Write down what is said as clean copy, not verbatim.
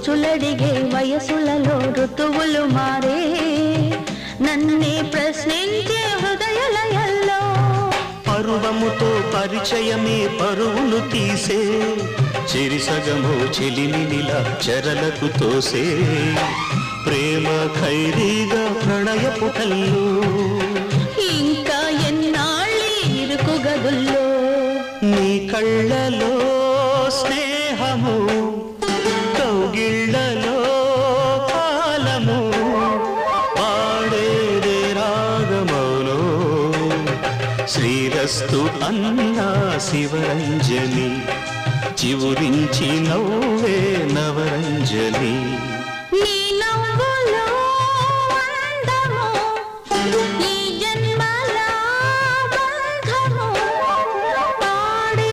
రుచులడిగే వయసులలో ఋతువులు మారే నన్నే ప్రశ్నించే హృదయలయల్లో పరువముతో పరిచయమే పరువులు తీసే చిరిసగము చెలిమినిలా చెరలకు తోసే ప్రేమ ఖైదీగా ప్రణయపు కల్లు ఇంకా ఎన్నాళ్ళీ ఇరుకు గదుల్లో నీ కళ్ళలో స్నేహము కౌగిళ్ళలో కాలము పాడేదే రాగమౌను శ్రీరస్తు అన్నా శివరంజని చివురించి నవ్వే నవరంజని నీ నవ్వు